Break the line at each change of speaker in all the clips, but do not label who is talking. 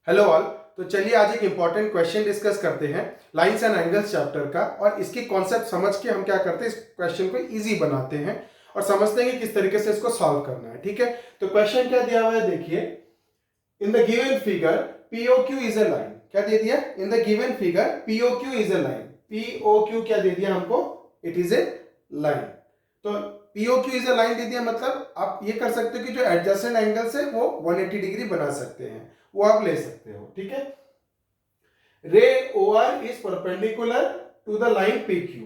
Hello all. तो चलिए आज एक इंपॉर्टेंट क्वेश्चन डिस्कस करते हैं लाइंस एंड एंगल्स चैप्टर का, और इसकी कॉन्सेप्ट समझ के हम क्या करते हैं, इस क्वेश्चन को इजी बनाते हैं और समझते हैं कि किस तरीके से इसको सॉल्व करना है। ठीक है, तो क्वेश्चन क्या दिया हुआ है देखिए। In the given figure POQ is a line. क्या दे दिया? In the given figure POQ is a line. POQ क्या दे दिया हमको? It is a line. तो POQ इज अ लाइन दे दिया, मतलब आप ये कर सकते हो कि जो एडजेसेंट एंगल्स है वो 180 डिग्री बना सकते हैं, वो आप ले सकते हो। ठीक है, ray OR is perpendicular to the line PQ।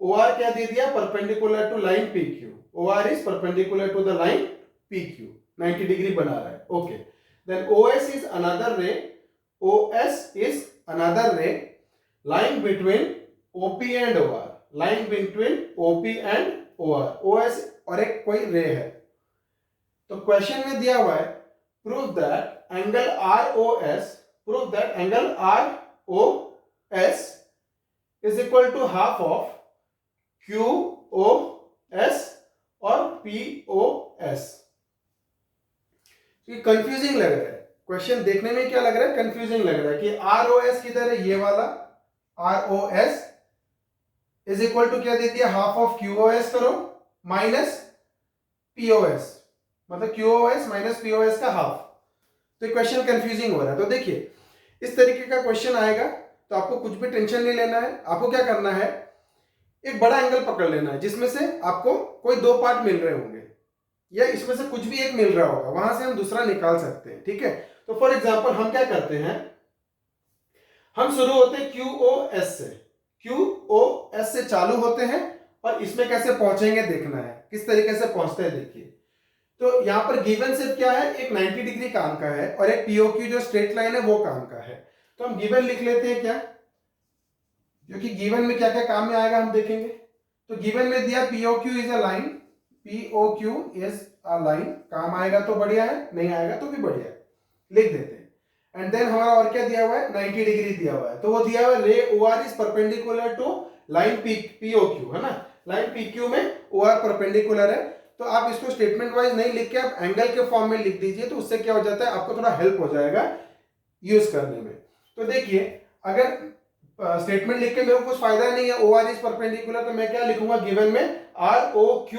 OR क्या दे दिया? Perpendicular to line PQ। OR is perpendicular to the line PQ, 90 degree बना रहा है। Okay, then OS is another ray. OS is another ray line between OP and OR। Line between OP and OR। OS और एक कोई रे है। तो question में दिया हुआ है prove that angle ROS is equal to half of QOS और POS। ये कंफ्यूजिंग लग रहा है क्वेश्चन, देखने में क्या लग रहा है? कंफ्यूजिंग लग रहा है कि ROS किधर है? ये वाला ROS इज इक्वल टू क्या दे दिया? हाफ ऑफ QOS करो माइनस POS, मतलब QOS माइनस POS का हाफ। तो क्वेश्चन कंफ्यूजिंग हो रहा है। तो देखिए, इस तरीके का क्वेश्चन आएगा तो आपको कुछ भी टेंशन नहीं लेना है। आपको क्या करना है, एक बड़ा एंगल पकड़ लेना है जिसमें से आपको कोई दो पार्ट मिल रहे होंगे या इसमें से कुछ भी एक मिल रहा होगा, वहां से हम दूसरा निकाल सकते हैं। ठीक है, तो फॉर एग्जांपल हम क्या करते हैं, हम शुरू होते हैं QOS से। QOS से चालू होते हैं और इसमें कैसे पहुंचेंगे देखना है, किस तरीके से पहुंचते हैं देखिए। तो यहां पर गिवन सिर्फ क्या है, एक 90 डिग्री काम का है और एक POQ जो स्ट्रेट लाइन है वो काम का है। तो हम गिवन लिख लेते हैं क्या, क्योंकि गिवन में क्या क्या काम में आएगा हम देखेंगे। तो गिवन में दिया POQ is a line. POQ is a line, काम आएगा तो बढ़िया है, नहीं आएगा तो भी बढ़िया है, लिख देते हैं। एंड देन हमारा और क्या दिया हुआ है? 90 डिग्री दिया हुआ है। तो वो दिया हुआ है ray OR is perpendicular to line POQ, है ना। लाइन PQ में OR परपेंडिकुलर है। तो आप इसको स्टेटमेंट वाइज नहीं लिख के आप एंगल के फॉर्म में लिख दीजिए, तो उससे क्या हो जाता है, आपको थोड़ा हेल्प हो जाएगा यूज करने में। तो देखिए, अगर स्टेटमेंट लिख के मेरे को कुछ फायदा नहीं है, OR इज परपेंडिकुलर, तो मैं क्या लिखूंगा गिवन में? ROQ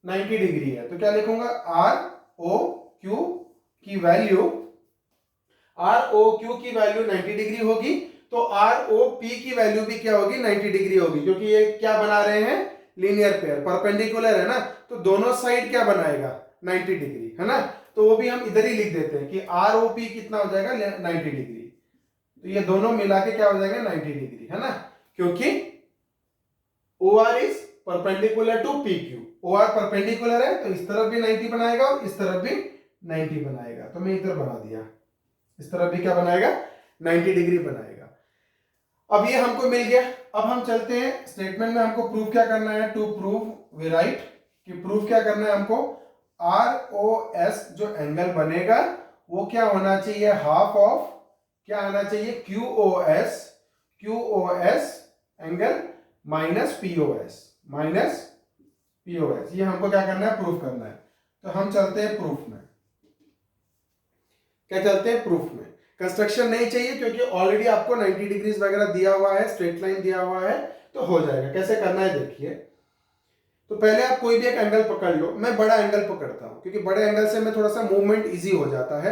90 डिग्री है, तो क्या लिखूंगा? ROQ की वैल्यू 90 डिग्री होगी, तो ROP की वैल्यू भी क्या होगी? 90 डिग्री होगी, क्योंकि ये क्या बना रहे हैं? लीनियर पेयर, परपेंडिकुलर है ना, तो दोनों साइड क्या बनाएगा? 90 डिग्री, है ना। तो वो भी हम इधर ही लिख देते हैं कि ROP कितना हो जाएगा? 90 डिग्री। तो ये दोनों मिला के क्या हो जाएगा? 90 डिग्री, है ना, क्योंकि OR is perpendicular to PQ। OR perpendicular है तो इस तरफ भी 90 बनाएगा और इस तरफ भी 90 बनाएगा। तो मैं इधर बना दिया, इस तरफ भी क्या बनाएगा? 90 डिग्री बनाएगा। अब ये हमको मिल गया। अब हम चलते हैं स्टेटमेंट में, हमको प्रूफ क्या करना है? टू प्रूव वी राइट कि प्रूफ क्या करना है हमको? ROS जो एंगल बनेगा वो क्या होना चाहिए? हाफ ऑफ क्या आना चाहिए? QOS angle minus POS। ये हमको क्या करना है? प्रूफ करना है। तो हम चलते हैं प्रूफ में। क्या चलते हैं? प्रूफ में। कंस्ट्रक्शन नहीं चाहिए क्योंकि ऑलरेडी आपको 90 डिग्रीज वगैरह दिया हुआ है, स्ट्रेट लाइन दिया हुआ है, तो हो जाएगा। कैसे करना है देखिए। तो पहले आप कोई भी एक एंगल पकड़ लो। मैं बड़ा एंगल पकड़ता हूं क्योंकि बड़े एंगल से मैं थोड़ा सा मूवमेंट इजी हो जाता है,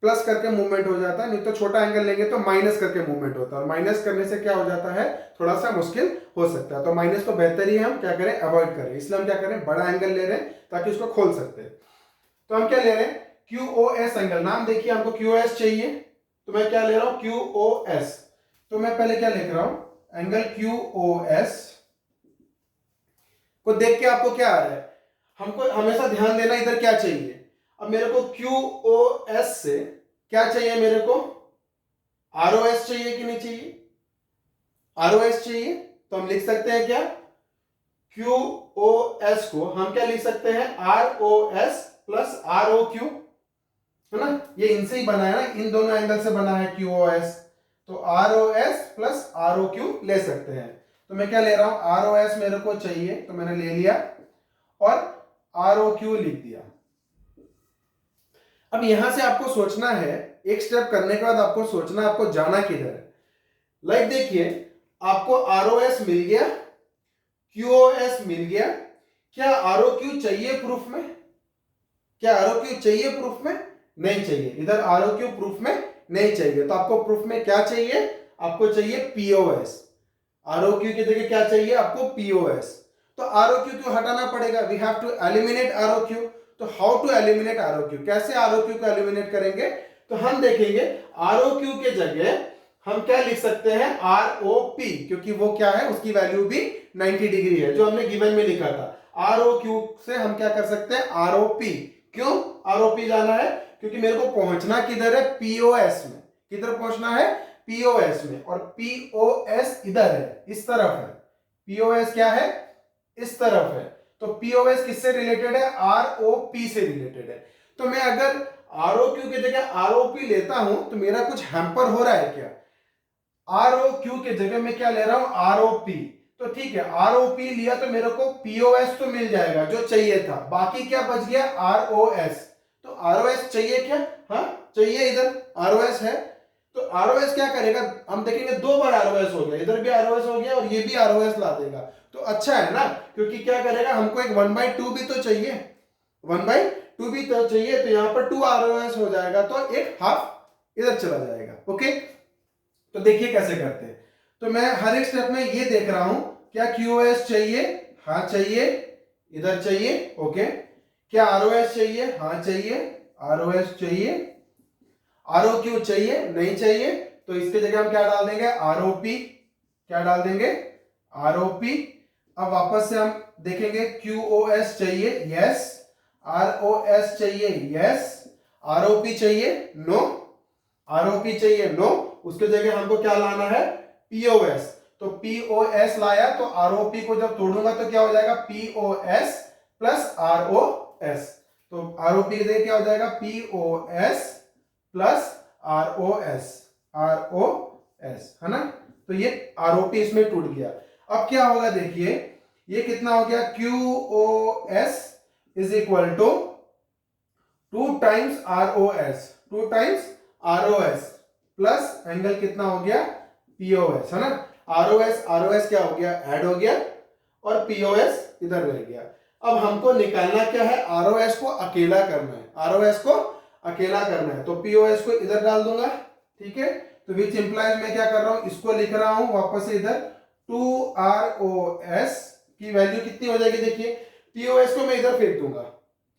प्लस करके मूवमेंट हो जाता है। नहीं तो छोटा एंगल लेंगे तो माइनस करके मूवमेंट होता है, और माइनस करने से क्या हो जाता है? थोड़ा सा मुश्किल हो सकता है। तो माइनस तो बेहतर ही है हम क्या करें? अवॉइड करें। इसलिए हम क्या करें? बड़ा एंगल ले रहे हैं ताकि उसको खोल सकते हैं। तो हम क्या ले रहे हैं? QOS angle. नाम देखिए, हमको QOS चाहिए, तो मैं क्या ले रहा हूं? QOS। तो मैं पहले क्या लिख रहा हूं? एंगल QOS को देख के आपको क्या आ रहा है? हमको हमेशा ध्यान देना इधर क्या चाहिए। अब मेरे को QOS से क्या चाहिए? मेरे को ROS चाहिए कि नहीं चाहिए? ROS चाहिए, तो हम लिख सकते हैं क्या? QOS को हम क्या लिख सकते हैं? ROS प्लस ROQ, है ना। ये इनसे ही बना है ना, इन दोनों एंगल से बना है QOS, तो ROS प्लस ROQ ले सकते हैं। तो मैं क्या ले रहा हूं? ROS मेरे को चाहिए, तो मैंने ले लिया और ROQ लिख दिया। अब यहां से आपको सोचना है, एक स्टेप करने के बाद आपको सोचना है आपको जाना किधर है। लाइक देखिए, आपको आरओएस मिल गया, क्यूओएस मिल गया, क्या आरओक्यू चाहिए प्रूफ में? क्या आरओक्यू चाहिए प्रूफ में? नहीं चाहिए। इधर आरओक्यू प्रूफ में नहीं चाहिए, तो आपको प्रूफ में क्या चाहिए? आपको चाहिए पीओएस। आरओक्यू की जगह क्या चाहिए आपको? पीओएस। तो आरओक्यू को हटाना पड़ेगा, वी हैव टू एलिमिनेट आरओक्यू। तो हाउ टू एलिमिनेट आरओक्यू, कैसे आरओक्यू को एलिमिनेट करेंगे? तो हम देखेंगे आरओक्यू के जगह हम क्या लिख सकते हैं? आरओपी, क्योंकि वो क्या है, उसकी वैल्यू भी 90 डिग्री है, जो हमने गिवन में लिखा था। आरओक्यू से हम क्या कर सकते हैं? आरओपी। क्यों आरओपी जाना है? क्योंकि मेरे को पहुंचना किधर है? पीओएस में। किधर पहुंचना है? पीओएस में। और पीओएस इधर है, इस तरफ है। पीओएस क्या है? इस तरफ है। तो पीओएस किससे रिलेटेड है? आरओपी से रिलेटेड है। तो मैं अगर आरओक्यू की जगह आरओपी लेता हूं तो मेरा कुछ हैम्पर हो रहा है क्या? आरओक्यू के जगह में क्या ले रहा हूं? आरओपी। तो ठीक है, आरओपी लिया तो मेरे को पीओएस तो मिल जाएगा जो चाहिए था, बाकी क्या बच गया? आरओएस। तो आरओएस चाहिए क्या? हाँ चाहिए, इधर आरओएस है। तो आरओएस क्या करेगा? हम देखेंगे 2 बार आरओएस हो गया, इधर भी आरओएस हो गया और ये भी आरओएस ला देगा। तो अच्छा है ना, क्योंकि क्या करेगा, हमको एक 1/2 भी तो चाहिए, 1/2 भी तो चाहिए। तो यहां पर 2 आरओएस हो जाएगा, तो एक हाफ इधर चला जाएगा। ओके, तो देखिए कैसे करते हैं। तो मैं हर एक स्टेप में ये देख रहा हूं, क्या क्यूओएस चाहिए? हाँ चाहिए, इधर चाहिए। ओके, क्या आरओएस चाहिए? हाँ चाहिए, आरओएस चाहिए। आरओक्यू चाहिए? नहीं चाहिए। तो इसके जगह हम क्या डाल देंगे? आरओपी। क्या डाल देंगे? आरओपी। अब वापस से हम देखेंगे, क्यूओएस चाहिए? यस। आरओएस चाहिए? यस। आरओपी चाहिए? नो। आरओपी चाहिए? नो। उसके जगह हमको क्या लाना है? पीओएस। तो पीओएस लाया, तो आरओपी को जब तोड़ूंगा तो क्या हो जाएगा? POS plus ROS. तो आरओपी की जगह क्या हो जाएगा? POS plus ROS. आरओएस है ना। तो ये आरओपी इसमें टूट गया। अब क्या होगा देखिए, ये कितना हो गया? QOS is equal to 2 times ROS, 2 times ROS plus angle कितना हो गया? पीओएस है ना। आरओएस आरओएस क्या हो गया? ऐड हो गया और पीओएस इधर रह गया। अब हमको निकालना क्या है? आरओएस को अकेला करना है, आरओएस को अकेला करना है। तो पीओएस को इधर डाल दूंगा, ठीक है। तो विच इंप्लाइज मैं क्या कर रहा हूं? इसको लिख रहा हूं वापस से इधर। 2 आरओएस की वैल्यू कितनी हो जाएगी? देखिए, पीओएस को मैं इधर फेंक दूंगा,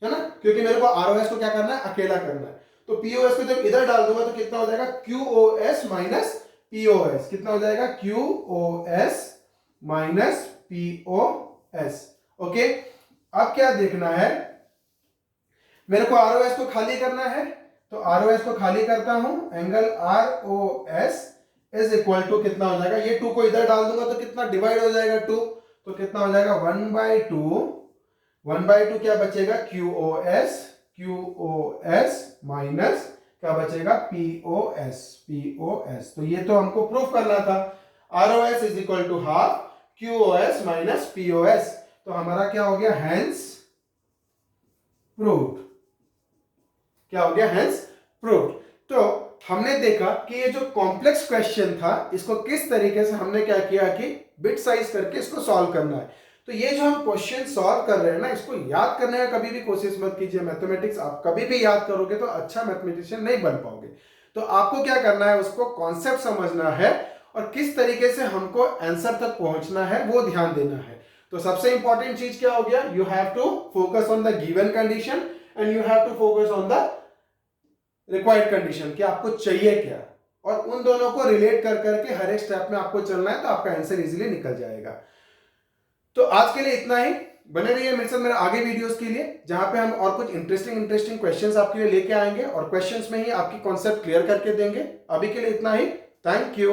है ना, क्योंकि मेरे को आरओएस को क्या करना है? अकेला करना है। तो पीओएस को जब इधर डाल दूंगा तो कितना हो जाएगा? QoS minus POS. कितना हो जाएगा? QoS minus POS. ओके, अब क्या देखना है? मेरे को आरओएस को खाली करना है, तो आरओएस को खाली करता हूं। Angle ROS is equal to कितना हो जाएगा? ये 2 को इधर डाल दूंगा तो कितना डिवाइड हो जाएगा? 2। तो कितना हो जाएगा? 1/2। 1/2 क्या बचेगा? क्यूओएस। क्यूओएस माइनस क्या बचेगा? पीओएस। पीओएस। तो ये तो हमको प्रूफ करना था। ROS is equal to half QOS minus POS. तो हमारा क्या हो गया? Hence proved. क्या हो गया? Hence proved. तो हमने देखा कि ये जो कॉम्प्लेक्स क्वेश्चन था, इसको किस तरीके से हमने क्या किया कि बिट साइज करके इसको सॉल्व करना है। तो ये जो हम क्वेश्चन सॉल्व कर रहे हैं ना, इसको याद करने का कभी भी कोशिश मत कीजिए। मैथमेटिक्स आप कभी भी याद करोगे तो अच्छा मैथमेटिशियन नहीं बन पाओगे। तो आपको क्या करना है? उसको कॉन्सेप्ट समझना है और किस तरीके से हमको आंसर तक पहुंचना है वो ध्यान देना है। तो सबसे इंपॉर्टेंट चीज क्या हो गया? You have to focus on the given condition and you have to focus on the required condition कि आपको चाहिए क्या, और उन दोनों को रिलेट कर करके हर एक स्टेप में आपको चलना है, तो आपका आंसर इजीली निकल जाएगा। तो आज के लिए इतना ही। बने रहिए मेरे साथ मेरे आगे वीडियोस के लिए, जहां पे हम और कुछ इंटरेस्टिंग क्वेश्चंस आपके लिए लेके आएंगे और क्वेश्चंस में ही आपकी कॉन्सेप्ट क्लियर करके देंगे। अभी के लिए इतना ही। Thank you.